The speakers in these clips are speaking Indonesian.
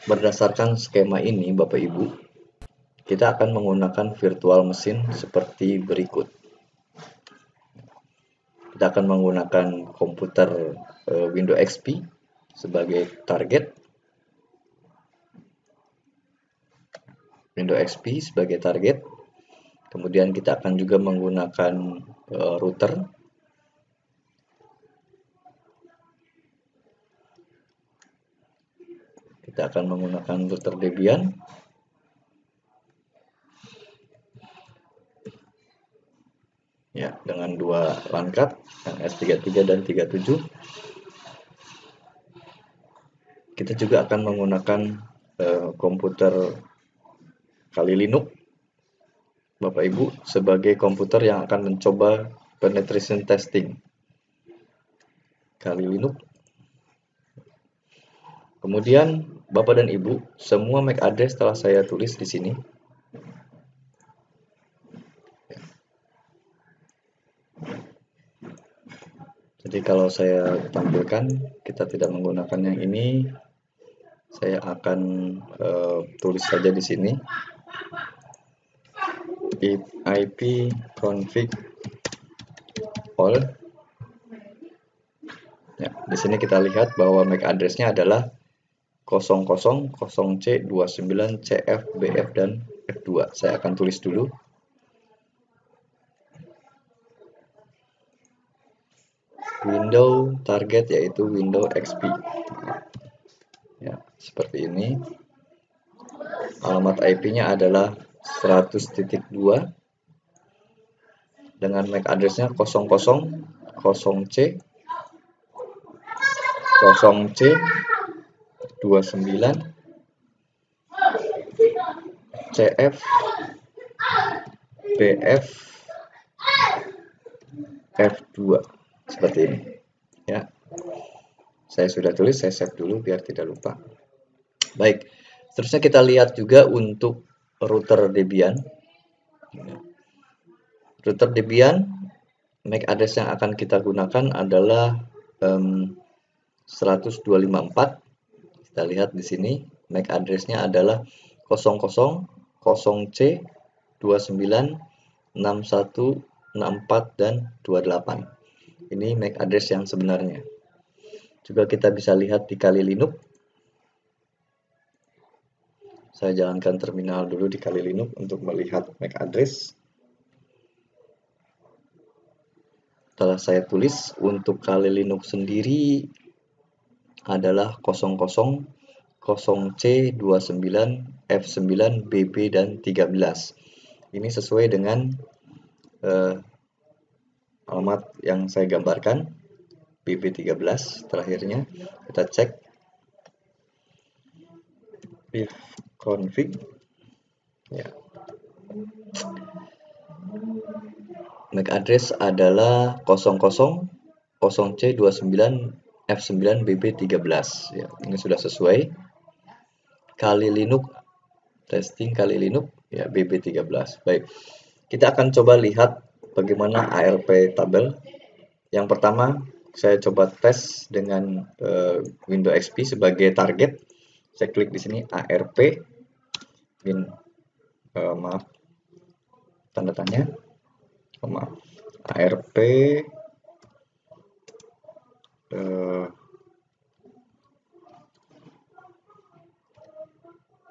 Berdasarkan skema ini, Bapak Ibu, kita akan menggunakan virtual mesin seperti berikut. Kita akan menggunakan komputer Windows XP sebagai target. Windows XP sebagai target. Kemudian kita akan juga menggunakan router. Kita akan menggunakan router Debian. Ya, dengan dua LAN card, yang S33 dan 37. Kita juga akan menggunakan komputer Kali Linux, Bapak Ibu, sebagai komputer yang akan mencoba penetration testing Kali Linux. Kemudian Bapak dan Ibu, semua MAC address telah saya tulis di sini. Jadi kalau saya tampilkan, kita tidak menggunakan yang ini. Saya akan tulis saja di sini IP config all. Ya, di sini kita lihat bahwa MAC address-nya adalah 00C29CF, BF, dan F2. Saya akan tulis dulu. Windows target yaitu Windows XP. Ya, seperti ini. Alamat IP-nya adalah 100.2 dengan MAC address-nya 000C 0C29 CF BF F2 seperti ini ya. Saya sudah tulis, saya save dulu biar tidak lupa. Baik, seterusnya kita lihat juga untuk router Debian. Router Debian, MAC address yang akan kita gunakan adalah 10254. Kita lihat di sini MAC address-nya adalah 00C296164 dan 28. Ini MAC address yang sebenarnya. Juga kita bisa lihat di Kali Linux. Saya jalankan terminal dulu di Kali Linux untuk melihat MAC address. Setelah saya tulis, untuk Kali Linux sendiri adalah 00C29F9BB dan 13. Ini sesuai dengan alamat yang saya gambarkan, BB13 terakhirnya. Kita cek if config ya. MAC address adalah 00C29F9BB13 ya. Ini sudah sesuai. Kali Linux testing Kali Linux ya, BB13. Baik, kita akan coba lihat bagaimana ARP tabel. Yang pertama saya coba tes dengan Windows XP sebagai target. Saya klik di sini ARP maaf, tanda tanya, maaf, ARP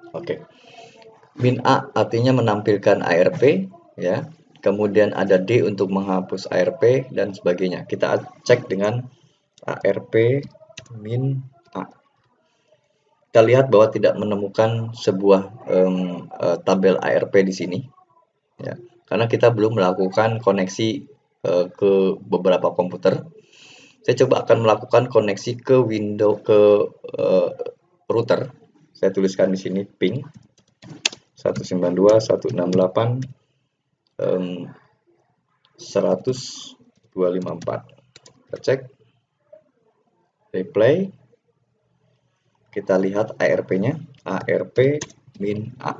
Oke. Min A artinya menampilkan ARP ya. Kemudian ada D untuk menghapus ARP dan sebagainya. Kita cek dengan ARP min A. Kita lihat bahwa tidak menemukan sebuah tabel ARP di sini ya. Karena kita belum melakukan koneksi ke beberapa komputer. Saya coba akan melakukan koneksi ke Windows router. Saya tuliskan di sini ping 192.168.100.254. Kita cek, replay, kita lihat ARP-nya, ARP min A.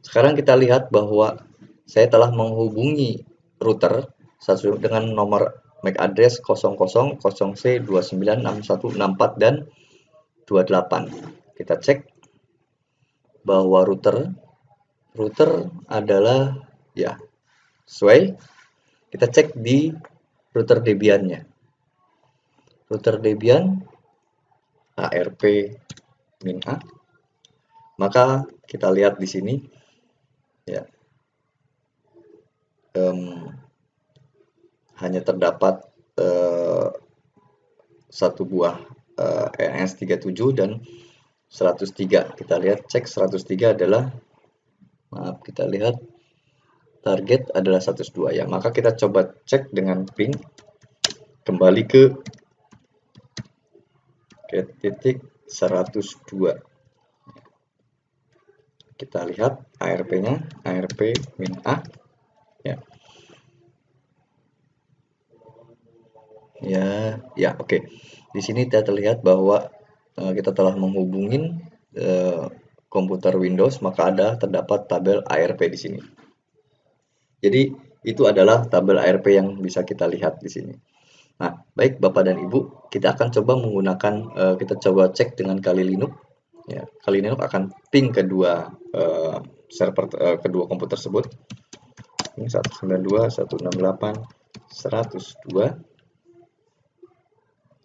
Sekarang kita lihat bahwa saya telah menghubungi router dengan nomor MAC address 00C296164 dan 28. Kita cek bahwa router adalah ya sesuai. Kita cek di router Debian-nya. Router Debian ARP-A. Maka kita lihat di sini ya. Hanya terdapat satu buah ENS37 dan 103. Kita lihat cek 103 adalah, maaf, kita lihat target adalah 102 ya. Maka kita coba cek dengan ping kembali ke titik 102. Kita lihat ARP-nya, ARP-A ya. Ya, oke. Di sini kita terlihat bahwa kita telah menghubungin komputer Windows, maka terdapat tabel ARP di sini. Jadi itu adalah tabel ARP yang bisa kita lihat di sini. Nah, baik Bapak dan Ibu, kita akan coba menggunakan, kita coba cek dengan Kali Linux. Ya, Kali Linux akan ping kedua server kedua komputer tersebut. Ini 192, 168, 102.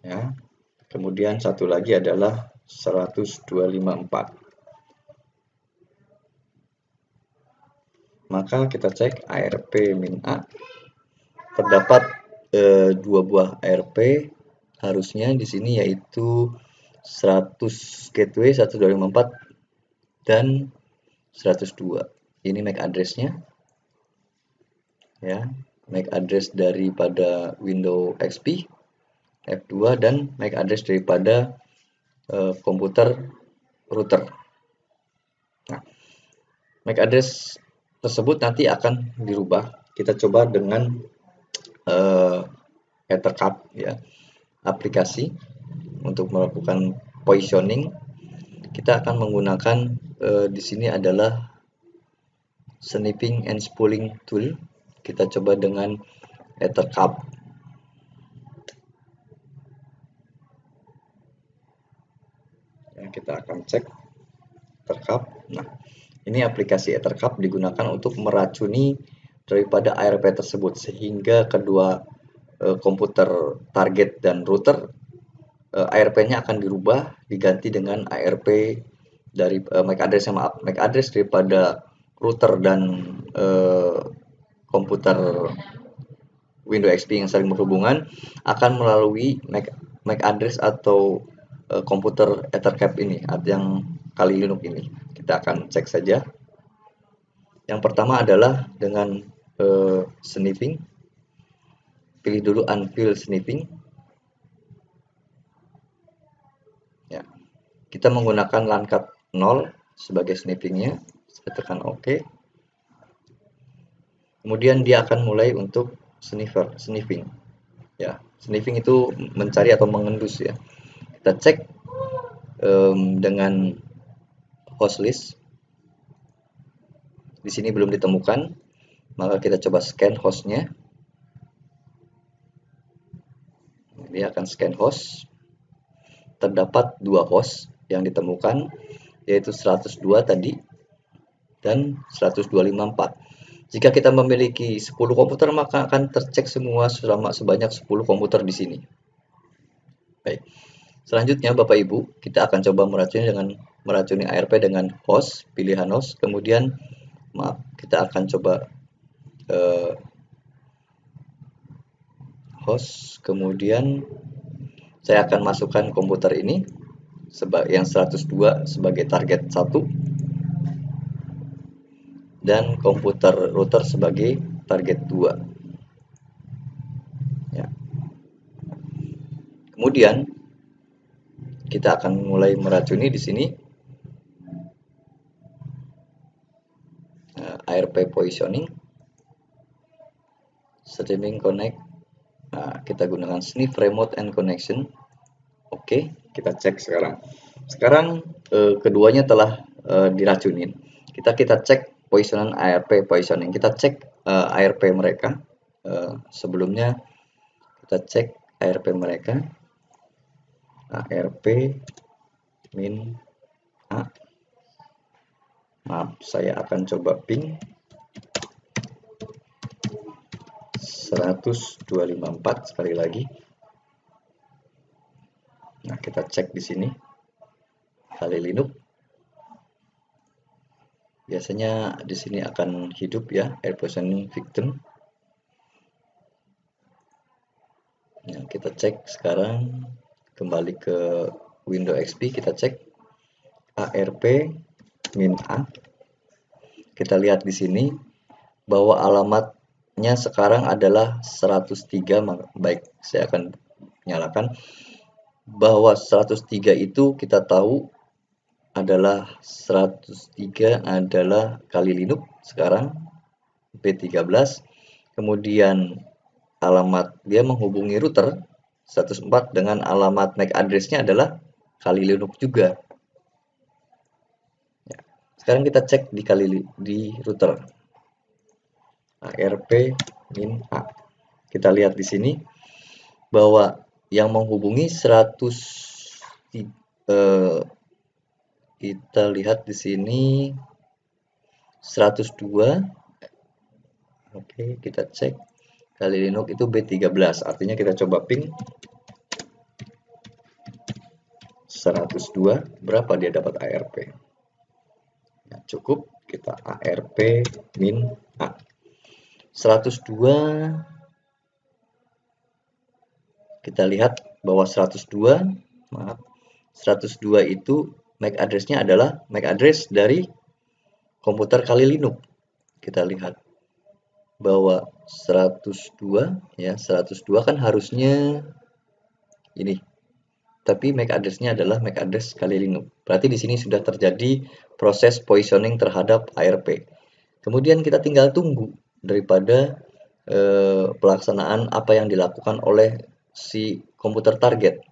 Ya. Kemudian satu lagi adalah 102.54. Maka kita cek ARP-A. Terdapat dua buah ARP harusnya di sini, yaitu 100 gateway 102.54 dan 102. Ini MAC address-nya. Ya, MAC address daripada Windows XP F2 dan MAC address daripada komputer router. Nah, MAC address tersebut nanti akan dirubah. Kita coba dengan Ethercap ya, aplikasi untuk melakukan positioning. Kita akan menggunakan di sini adalah sniffing and spooling tool. Kita coba dengan Ethercap. Kita akan cek Ethercap. Nah, ini aplikasi Ethercap digunakan untuk meracuni daripada ARP tersebut, sehingga kedua komputer target dan router ARP-nya akan dirubah, diganti dengan ARP dari MAC address daripada router dan komputer Windows XP yang saling berhubungan akan melalui MAC address atau komputer Ethercap ini, yang Kali Linux ini. Kita akan cek saja. Yang pertama adalah dengan sniffing. Pilih dulu unveil sniffing. Ya. Kita menggunakan LANCAP 0 sebagai sniffingnya. Saya tekan OK. Kemudian dia akan mulai untuk sniffing. Ya, sniffing itu mencari atau mengendus ya. Kita cek dengan host list. Di sini belum ditemukan, maka kita coba scan hostnya. Dia akan scan host. Terdapat dua host yang ditemukan, yaitu 102 tadi dan 102.54. Jika kita memiliki 10 komputer, maka akan tercek semua sebanyak 10 komputer di sini. Baik. Selanjutnya Bapak Ibu, kita akan coba meracuni ARP dengan host, pilihan host. Kemudian kita akan coba host, kemudian saya akan masukkan komputer ini yang 102 sebagai target 1 dan komputer router sebagai target 2 ya. Kemudian kita akan mulai meracuni di sini ARP positioning, streaming connect. Nah, kita gunakan sniff remote and connection. Oke, kita cek sekarang. Sekarang keduanya telah diracunin. Kita cek positioning ARP positioning. Kita cek ARP mereka. Sebelumnya kita cek ARP mereka. ARP min A. Maaf, saya akan coba ping 102.54 sekali lagi. Nah, kita cek di sini kali Linux. Biasanya di sini akan hidup ya air poisoning victim. Nah, kita cek sekarang kembali ke Windows XP, kita cek ARP min A. Kita lihat di sini bahwa alamatnya sekarang adalah 103. Baik, saya akan nyalakan bahwa 103 itu kita tahu adalah 103 adalah kali Linux sekarang B13. Kemudian alamat dia menghubungi router 104 dengan alamat MAC address-nya adalah kali Linux juga. Ya, sekarang kita cek di router ARP min A. Kita lihat di sini bahwa yang menghubungi 100 kita lihat di sini 102. Oke, kita cek kali Linux itu B13. Artinya kita coba ping 102, berapa dia dapat ARP. Nah, cukup kita ARP min A. 102, kita lihat bahwa 102 itu MAC address-nya adalah MAC address dari komputer kali Linux. Kita lihat bahwa 102 ya, 102 kan harusnya ini. Tapi MAC address-nya adalah MAC address kali Linux. Berarti di sini sudah terjadi proses poisoning terhadap ARP. Kemudian kita tinggal tunggu daripada pelaksanaan apa yang dilakukan oleh si komputer target.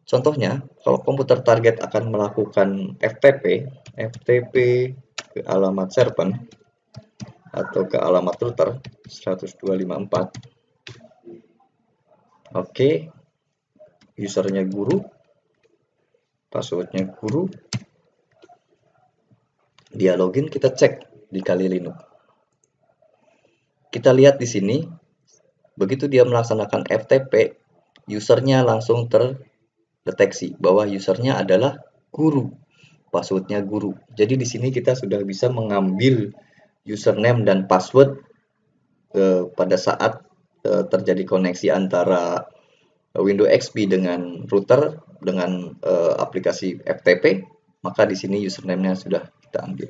Contohnya, kalau komputer target akan melakukan FTP ke alamat server atau ke alamat router 102.54. Oke, usernya guru, passwordnya guru, dia login, kita cek di kali Linux. Kita lihat di sini, begitu dia melaksanakan FTP, usernya langsung terdeteksi bahwa usernya adalah guru, passwordnya guru. Jadi di sini kita sudah bisa mengambil username dan password pada saat terjadi koneksi antara Windows XP dengan router dengan aplikasi FTP, maka di sini username-nya sudah kita ambil.